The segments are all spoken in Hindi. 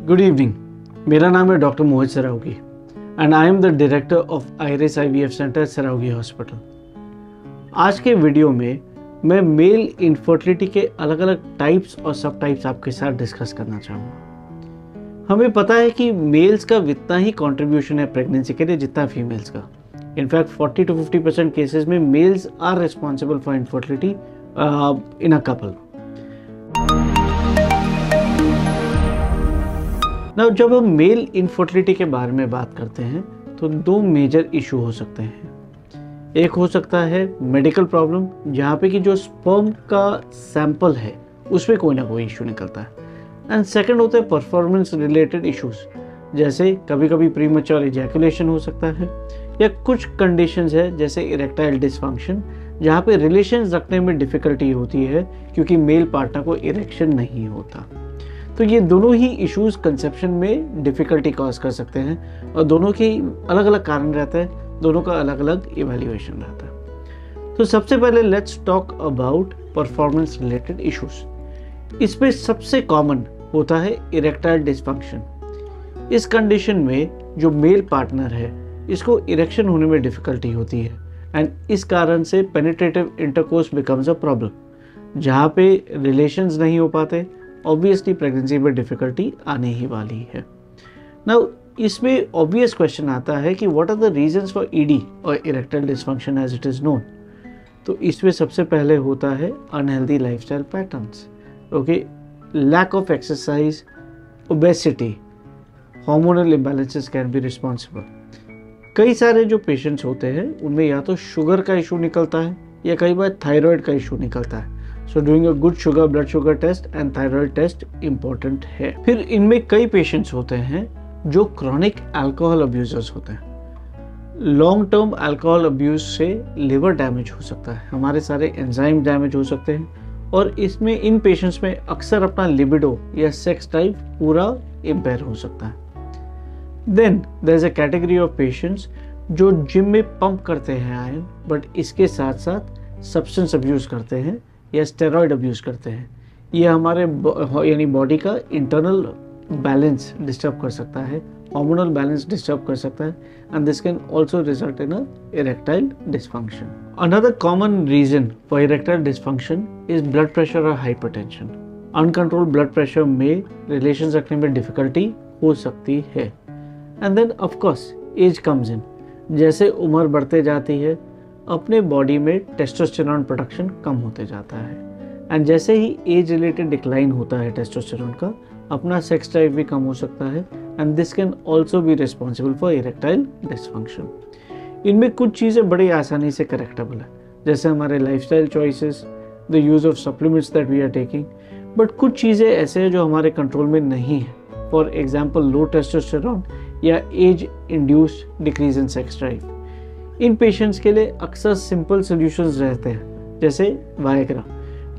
गुड इवनिंग, मेरा नाम है doctor Mohit Saraogi and I am the director of iris IVF centre Saraogi hospital. आज के वीडियो में मैं मेल इनफर्टिलिटी के अलग अलग टाइप्स और सब टाइप्स आपके साथ डिस्कस करना चाहूँगा। हमें पता है कि मेल्स का उतना ही कंट्रीब्यूशन है प्रेगनेंसी के लिए जितना फीमेल्स का। इनफैक्ट 40 to 50% केसेस में males are responsible for infertility in a couple. Now जब हम मेल इनफर्टिलिटी के बारे में बात करते हैं तो दो मेजर इशू हो सकते हैं। एक हो सकता है मेडिकल प्रॉब्लम, जहाँ पे कि जो स्पर्म का सैंपल है उसमें कोई ना कोई इशू निकलता है, एंड सेकंड होता है परफॉर्मेंस रिलेटेड इश्यूज, जैसे कभी कभी प्रीमैच्योर इजैकुलेशन हो सकता है या कुछ कंडीशंस है जैसे इरेक्टाइल डिसफंक्शन, जहाँ पे रिलेशंस रखने में डिफिकल्टी होती है क्योंकि मेल पार्टनर को इरेक्शन नहीं होता। तो ये दोनों ही इश्यूज कंसेप्शन में डिफ़िकल्टी कॉज कर सकते हैं और दोनों के अलग अलग कारण रहते हैं, दोनों का अलग अलग इवैल्यूएशन रहता है। तो सबसे पहले let's talk about performance related issues. इसमें सबसे कॉमन होता है इरेक्टाइल डिसफंक्शन। इस कंडीशन में जो मेल पार्टनर है इसको इरेक्शन होने में डिफ़िकल्टी होती है एंड इस कारण से penetrative intercourse becomes a problem, जहाँ पे रिलेशंस नहीं हो पाते। ऑब्वियसली प्रेगनेंसी में डिफ़िकल्टी आने ही वाली है। नाउ इसमें ऑब्वियस क्वेश्चन आता है कि what are the reasons for ED और erectile dysfunction as it is known. तो इसमें सबसे पहले होता है unhealthy lifestyle patterns, okay, lack of exercise, obesity, hormonal imbalances can be responsible. कई सारे जो पेशेंट्स होते हैं उनमें या तो शुगर का इशू निकलता है या कई बार थायराइड का इशू निकलता है। So doing a good sugar blood sugar test and thyroid test important है। फिर इनमें कई पेशेंट्स होते हैं जो क्रॉनिक अल्कोहल अब्यूजर्स होते हैं। लॉन्ग टर्म अल्कोहल अब्यूज से लिवर डैमेज हो सकता है, हमारे सारे एंजाइम डैमेज हो सकते हैं और इसमें इन पेशेंट्स में अक्सर अपना लिबिडो या सेक्स टाइप पूरा इम्पेयर हो सकता है। Then there is a category of patients जो जिम में पंप करते हैं आयरन, बट इसके साथ साथ सब्सटेंस अब्यूज करते हैं या स्टेरॉइड अब्यूज़ करते हैं। ये हमारे यानी बॉडी का इंटरनल बैलेंस डिस्टर्ब कर सकता है, हार्मोनल बैलेंस डिस्टर्ब कर सकता है, and this can also result in a erectile dysfunction. Another common reason for erectile dysfunction is blood pressure और हाइपरटेंशन। अनकंट्रोल्ड ब्लड प्रेशर में रिलेशंस रखने में डिफिकल्टी हो सकती है। And then of course age comes in. जैसे उम्र बढ़ते जाती है अपने बॉडी में टेस्टोस्टेरोन प्रोडक्शन कम होते जाता है, एंड जैसे ही एज रिलेटेड डिक्लाइन होता है टेस्टोस्टेरोन का, अपना सेक्स ड्राइव भी कम हो सकता है, and this can also be responsible for erectile dysfunction. इनमें कुछ चीज़ें बड़ी आसानी से करेक्टेबल है, जैसे हमारे lifestyle choices, the use of supplements that we are taking, but कुछ चीज़ें ऐसे हैं जो हमारे कंट्रोल में नहीं है। फॉर एग्जाम्पल लो टेस्टोस्टेरोन या age induced decrease in sex drive. इन पेशेंट्स के लिए अक्सर सिंपल सॉल्यूशंस रहते हैं जैसे वायग्रा,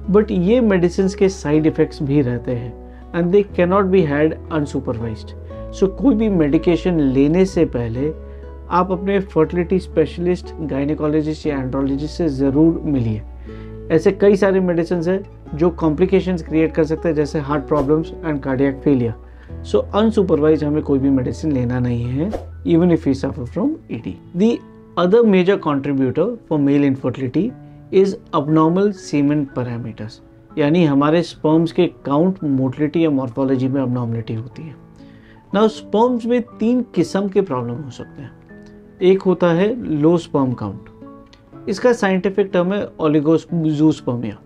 बट ये मेडिसिन के साइड इफ़ेक्ट्स भी रहते हैं and they can not be had unsupervised. So कोई भी मेडिकेशन लेने से पहले आप अपने फर्टिलिटी स्पेशलिस्ट, गायनेकोलॉजिस्ट या एंड्रोलॉजिस्ट से ज़रूर मिलिए। ऐसे कई सारे मेडिसिन हैं जो कॉम्प्लिकेशंस क्रिएट कर सकते हैं, जैसे heart problems and cardiac failure. So unsupervised हमें कोई भी मेडिसिन लेना नहीं है, even if we suffer from ED। The other major contributor for male infertility is abnormal semen parameters, यानी हमारे स्पर्म्स के काउंट, मोटिलिटी या मॉर्फोलॉजी में abnormality होती है। नाउ स्पर्म्स में 3 किस्म के प्रॉब्लम हो सकते हैं। एक होता है लो स्पर्म काउंट, इसका साइंटिफिक टर्म है ओलिगोजूस्पर्मिया।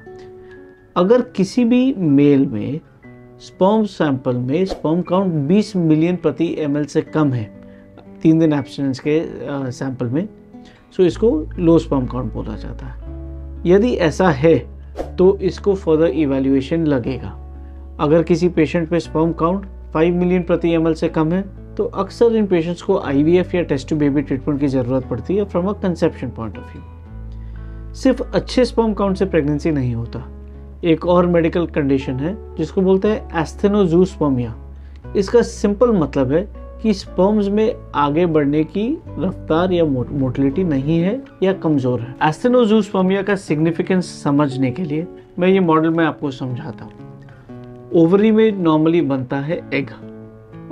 अगर किसी भी मेल में स्पर्म सैंपल में स्पर्म काउंट 20 मिलियन प्रति ml से कम है 3 दिन एब्स्टिनेंस के सैंपल में, सो इसको लो स्पर्म काउंट बोला जाता है। यदि ऐसा है तो इसको फर्दर इवैल्यूएशन लगेगा। अगर किसी पेशेंट पे स्पर्म काउंट 5 मिलियन प्रति ml से कम है तो अक्सर इन पेशेंट्स को IVF या टेस्ट टू बेबी ट्रीटमेंट की ज़रूरत पड़ती है from a conception point of view. सिर्फ अच्छे स्पर्म काउंट से प्रेगनेंसी नहीं होता। एक और मेडिकल कंडीशन है जिसको बोलते हैं एस्थेनोजूस्पर्मिया। इसका सिंपल मतलब है कि स्पर्म्स में आगे बढ़ने की रफ्तार या मोटिलिटी नहीं है या कमज़ोर है। एस्थेनोजूस्पर्मिया का सिग्निफिकेंस समझने के लिए मैं ये मॉडल में आपको समझाता हूँ। ओवरी में नॉर्मली बनता है एग,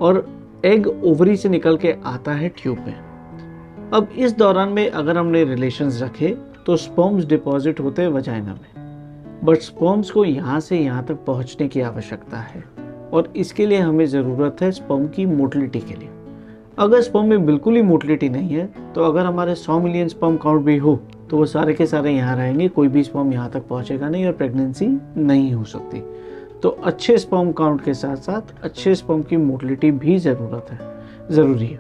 और एग ओवरी से निकल के आता है ट्यूब में। अब इस दौरान में अगर हमने रिलेशंस रखे तो स्पर्म्स डिपॉजिट होते हैं वजाइना में, बट स्पर्म्स को यहाँ से यहाँ तक पहुँचने की आवश्यकता है और इसके लिए हमें ज़रूरत है स्पर्म की मोटिलिटी के लिए। अगर स्पर्म में बिल्कुल ही मोटिलिटी नहीं है तो अगर हमारे 100 मिलियन स्पर्म काउंट भी हो तो वो सारे के सारे यहाँ रहेंगे, कोई भी स्पर्म यहाँ तक पहुँचेगा नहीं और प्रेगनेंसी नहीं हो सकती। तो अच्छे स्पर्म काउंट के साथ साथ अच्छे स्पर्म की मोटिलिटी भी ज़रूरी है।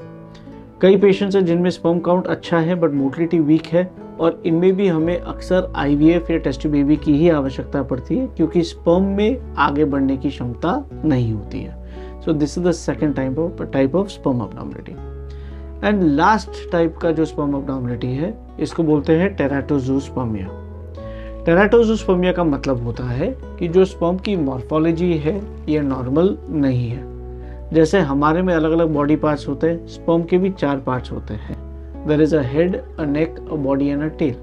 कई पेशेंट्स हैं जिनमें स्पर्म काउंट अच्छा है बट मोटिलिटी वीक है और इनमें भी हमें अक्सर IVF या टेस्ट ट्यूब बेबी की ही आवश्यकता पड़ती है क्योंकि स्पर्म में आगे बढ़ने की क्षमता नहीं होती है। So this is the second type of sperm abnormality. And last type का जो स्पर्म अबनॉर्मलिटी है इसको बोलते हैं टेराटोजूस्पर्मिया। टेराटोजूस्पर्मिया का मतलब होता है कि जो स्पर्म की मॉर्फोलॉजी है ये नॉर्मल नहीं है। जैसे हमारे में अलग अलग बॉडी पार्ट्स होते हैं, स्पर्म के भी 4 पार्ट्स होते हैं। There is a head, a neck, a body and a tail.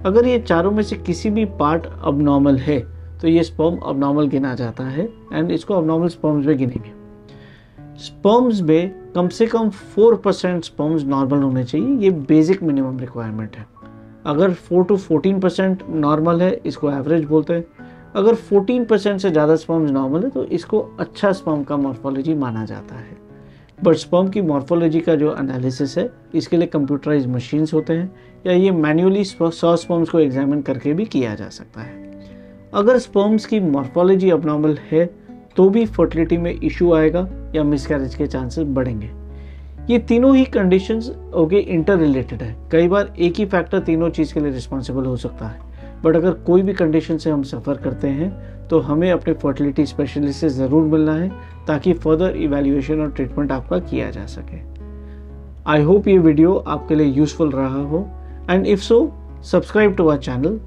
अगर ये चारों में से किसी भी पार्ट अबनॉर्मल है तो ये स्पर्म अबनॉर्मल गिना जाता है एंड इसको अबनॉर्मल स्पर्म्स में गिनेंगे। स्पर्म्स में कम से कम 4% स्पर्म्स नॉर्मल होने चाहिए, ये बेसिक मिनिमम रिक्वायरमेंट है। अगर 4 to 14% नॉर्मल है इसको एवरेज बोलते हैं। अगर 14% से ज़्यादा स्पर्म्स नॉर्मल है तो इसको अच्छा स्पर्म का मॉर्फोलॉजी माना जाता है। बट स्पर्म की मॉर्फोलॉजी का जो एनालिसिस है इसके लिए कंप्यूटराइज मशीन्स होते हैं या ये मैन्युअली 100 स्पर्म्स को एग्जामिन करके भी किया जा सकता है। अगर स्पर्म्स की मॉर्फोलॉजी अबनॉर्मल है तो भी फर्टिलिटी में इशू आएगा या मिसकैरेज के चांसेस बढ़ेंगे। ये तीनों ही कंडीशंस इंटर रिलेटेड है। कई बार एक ही फैक्टर तीनों चीज़ के लिए रिस्पॉन्सिबल हो सकता है, बट अगर कोई भी कंडीशन से हम सफ़र करते हैं तो हमें अपने फर्टिलिटी स्पेशलिस्ट से ज़रूर मिलना है ताकि फर्दर इवैल्यूएशन और ट्रीटमेंट आपका किया जा सके। आई होप ये वीडियो आपके लिए यूजफुल रहा हो and if so subscribe to our channel.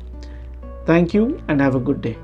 Thank you and have a good day.